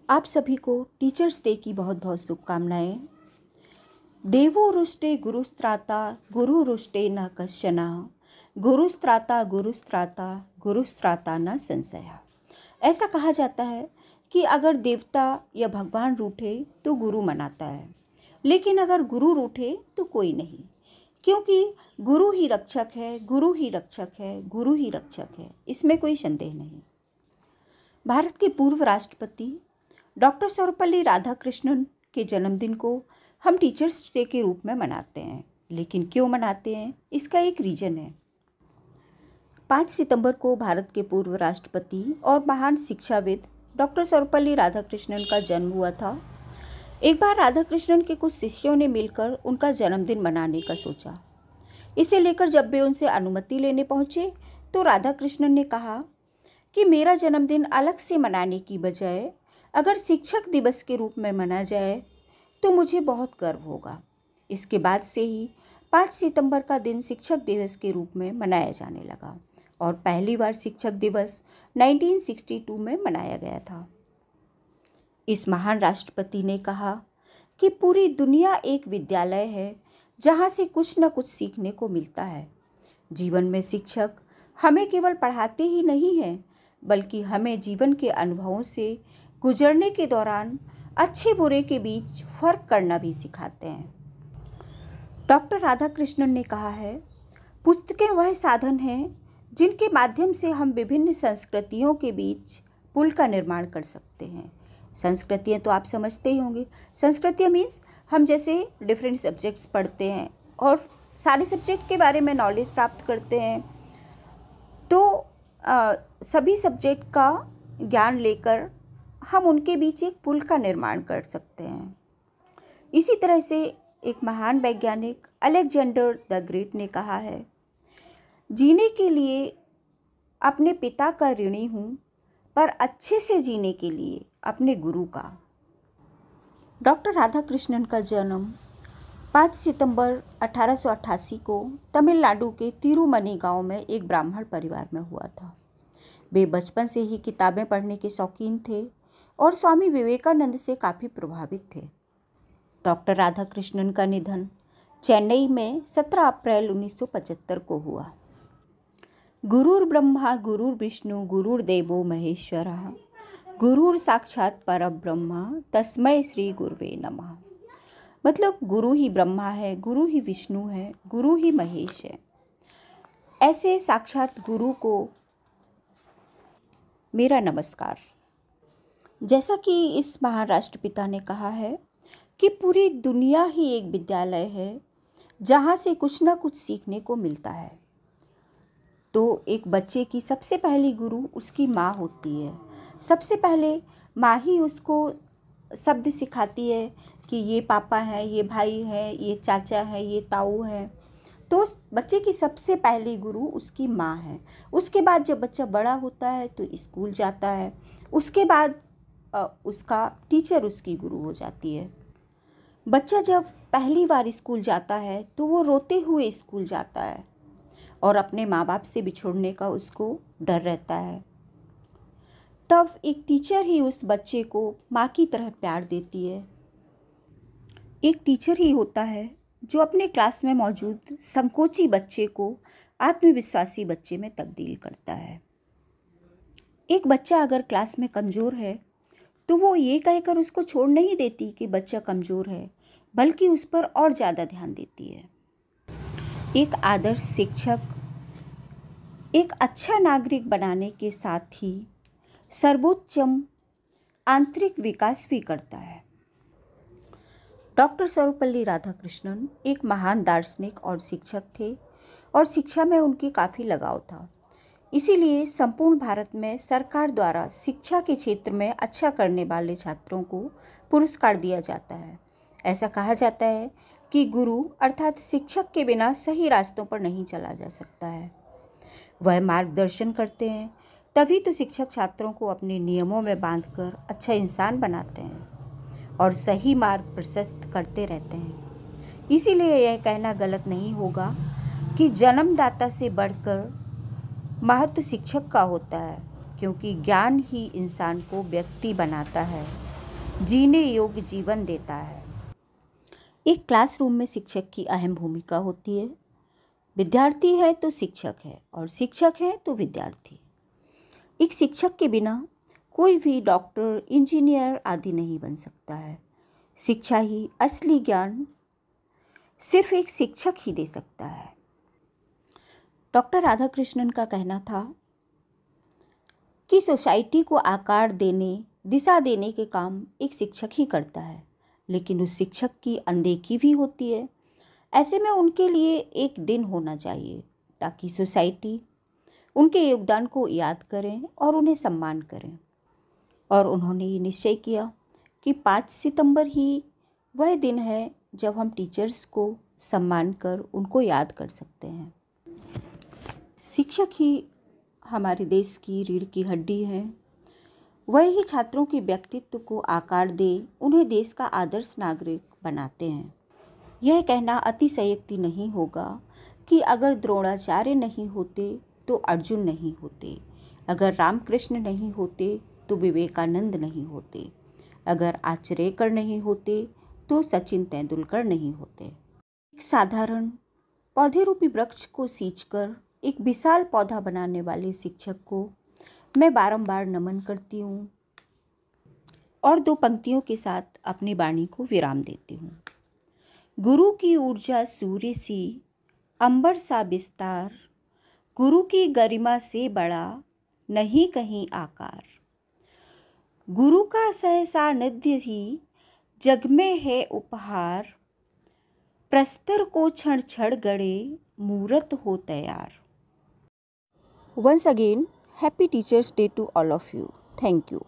आप सभी को टीचर्स डे की बहुत बहुत शुभकामनाएं। देवो रुष्टे गुरुस्त्राता गुरु रुष्टे न कश्चन, गुरुस्त्राता गुरुस्त्राता गुरुस्त्राता न संशय। ऐसा कहा जाता है कि अगर देवता या भगवान रूठे तो गुरु मनाता है, लेकिन अगर गुरु रूठे तो कोई नहीं, क्योंकि गुरु ही रक्षक है, गुरु ही रक्षक है, गुरु ही रक्षक है, इसमें कोई संदेह नहीं। भारत के पूर्व राष्ट्रपति डॉक्टर सर्वपल्ली राधाकृष्णन के जन्मदिन को हम टीचर्स डे के रूप में मनाते हैं, लेकिन क्यों मनाते हैं इसका एक रीज़न है। 5 सितंबर को भारत के पूर्व राष्ट्रपति और महान शिक्षाविद डॉक्टर सर्वपल्ली राधाकृष्णन का जन्म हुआ था। एक बार राधाकृष्णन के कुछ शिष्यों ने मिलकर उनका जन्मदिन मनाने का सोचा। इसे लेकर जब वे उनसे अनुमति लेने पहुंचे तो राधाकृष्णन ने कहा कि मेरा जन्मदिन अलग से मनाने की बजाय अगर शिक्षक दिवस के रूप में मनाया जाए तो मुझे बहुत गर्व होगा। इसके बाद से ही 5 सितंबर का दिन शिक्षक दिवस के रूप में मनाया जाने लगा और पहली बार शिक्षक दिवस 1962 में मनाया गया था। इस महान राष्ट्रपति ने कहा कि पूरी दुनिया एक विद्यालय है जहाँ से कुछ न कुछ सीखने को मिलता है। जीवन में शिक्षक हमें केवल पढ़ाते ही नहीं हैं, बल्कि हमें जीवन के अनुभवों से गुजरने के दौरान अच्छे बुरे के बीच फ़र्क करना भी सिखाते हैं। डॉक्टर राधाकृष्णन ने कहा है, पुस्तकें वह साधन हैं जिनके माध्यम से हम विभिन्न संस्कृतियों के बीच पुल का निर्माण कर सकते हैं। संस्कृतियाँ तो आप समझते ही होंगे। संस्कृतियाँ मीन्स हम जैसे डिफरेंट सब्जेक्ट्स पढ़ते हैं और सारे सब्जेक्ट के बारे में नॉलेज प्राप्त करते हैं, तो सभी सब्जेक्ट का ज्ञान लेकर हम उनके बीच एक पुल का निर्माण कर सकते हैं। इसी तरह से एक महान वैज्ञानिक अलेक्जेंडर द ग्रेट ने कहा है, जीने के लिए अपने पिता का ऋणी हूँ, पर अच्छे से जीने के लिए अपने गुरु का। डॉक्टर राधाकृष्णन का जन्म 5 सितंबर 1888 को तमिलनाडु के तिरुमनी गांव में एक ब्राह्मण परिवार में हुआ था। वे बचपन से ही किताबें पढ़ने के शौकीन थे और स्वामी विवेकानंद से काफ़ी प्रभावित थे। डॉक्टर राधाकृष्णन का निधन चेन्नई में 17 अप्रैल 1975 को हुआ। गुरुर् ब्रह्मा गुरुर्विष्णु गुरुर्देवो महेश्वरः, गुरुर् साक्षात परब्रह्म तस्मै श्री गुरुवे नमः। मतलब गुरु ही ब्रह्मा है, गुरु ही विष्णु है, गुरु ही महेश है। ऐसे साक्षात गुरु को मेरा नमस्कार। जैसा कि इस महान राष्ट्रपिता ने कहा है कि पूरी दुनिया ही एक विद्यालय है जहाँ से कुछ ना कुछ सीखने को मिलता है, तो एक बच्चे की सबसे पहली गुरु उसकी माँ होती है। सबसे पहले माँ ही उसको शब्द सिखाती है कि ये पापा हैं, ये भाई हैं, ये चाचा हैं, ये ताऊ हैं। तो उस बच्चे की सबसे पहली गुरु उसकी माँ है। उसके बाद जब बच्चा बड़ा होता है तो स्कूल जाता है, उसके बाद उसका टीचर उसकी गुरु हो जाती है। बच्चा जब पहली बार स्कूल जाता है तो वो रोते हुए स्कूल जाता है और अपने माँ बाप से बिछोड़ने का उसको डर रहता है। तब एक टीचर ही उस बच्चे को माँ की तरह प्यार देती है। एक टीचर ही होता है जो अपने क्लास में मौजूद संकोची बच्चे को आत्मविश्वासी बच्चे में तब्दील करता है। एक बच्चा अगर क्लास में कमज़ोर है तो वो ये कहकर उसको छोड़ नहीं देती कि बच्चा कमज़ोर है, बल्कि उस पर और ज़्यादा ध्यान देती है। एक आदर्श शिक्षक एक अच्छा नागरिक बनाने के साथ ही सर्वोत्तम आंतरिक विकास भी करता है। डॉक्टर सर्वपल्ली राधाकृष्णन एक महान दार्शनिक और शिक्षक थे और शिक्षा में उनकी काफ़ी लगाव था। इसीलिए संपूर्ण भारत में सरकार द्वारा शिक्षा के क्षेत्र में अच्छा करने वाले छात्रों को पुरस्कार दिया जाता है। ऐसा कहा जाता है कि गुरु अर्थात शिक्षक के बिना सही रास्तों पर नहीं चला जा सकता है। वह मार्गदर्शन करते हैं, तभी तो शिक्षक छात्रों को अपने नियमों में बांधकर अच्छा इंसान बनाते हैं और सही मार्ग प्रशस्त करते रहते हैं। इसीलिए यह कहना गलत नहीं होगा कि जन्मदाता से बढ़कर महत्व शिक्षक का होता है, क्योंकि ज्ञान ही इंसान को व्यक्ति बनाता है। जीने योग्य जीवन देता है। एक क्लासरूम में शिक्षक की अहम भूमिका होती है। विद्यार्थी है तो शिक्षक है और शिक्षक है तो विद्यार्थी। एक शिक्षक के बिना कोई भी डॉक्टर, इंजीनियर आदि नहीं बन सकता है। शिक्षा ही असली ज्ञान सिर्फ एक शिक्षक ही दे सकता है। डॉक्टर राधाकृष्णन का कहना था कि सोसाइटी को आकार देने, दिशा देने के काम एक शिक्षक ही करता है, लेकिन उस शिक्षक की अनदेखी भी होती है। ऐसे में उनके लिए एक दिन होना चाहिए ताकि सोसाइटी उनके योगदान को याद करें और उन्हें सम्मान करें। और उन्होंने ये निश्चय किया कि 5 सितंबर ही वह दिन है जब हम टीचर्स को सम्मान कर उनको याद कर सकते हैं। शिक्षक ही हमारे देश की रीढ़ की हड्डी है। वह ही छात्रों के व्यक्तित्व को आकार दे, उन्हें देश का आदर्श नागरिक बनाते हैं। यह कहना अतिशयोक्ति नहीं होगा कि अगर द्रोणाचार्य नहीं होते तो अर्जुन नहीं होते, अगर रामकृष्ण नहीं होते तो विवेकानंद नहीं होते, अगर आचरेकर नहीं होते तो सचिन तेंदुलकर नहीं होते। एक साधारण पौधे रूपी वृक्ष को सींचकर एक विशाल पौधा बनाने वाले शिक्षक को मैं बारंबार नमन करती हूँ और 2 पंक्तियों के साथ अपनी वाणी को विराम देती हूँ। गुरु की ऊर्जा सूर्य सी, अंबर सा विस्तार, गुरु की गरिमा से बड़ा नहीं कहीं आकार। गुरु का सहसानिध्य ही जग में है उपहार, प्रस्तर को क्षण क्षण गड़े मूरत हो तैयार। Once again, happy Teachers' Day to all of you. Thank you.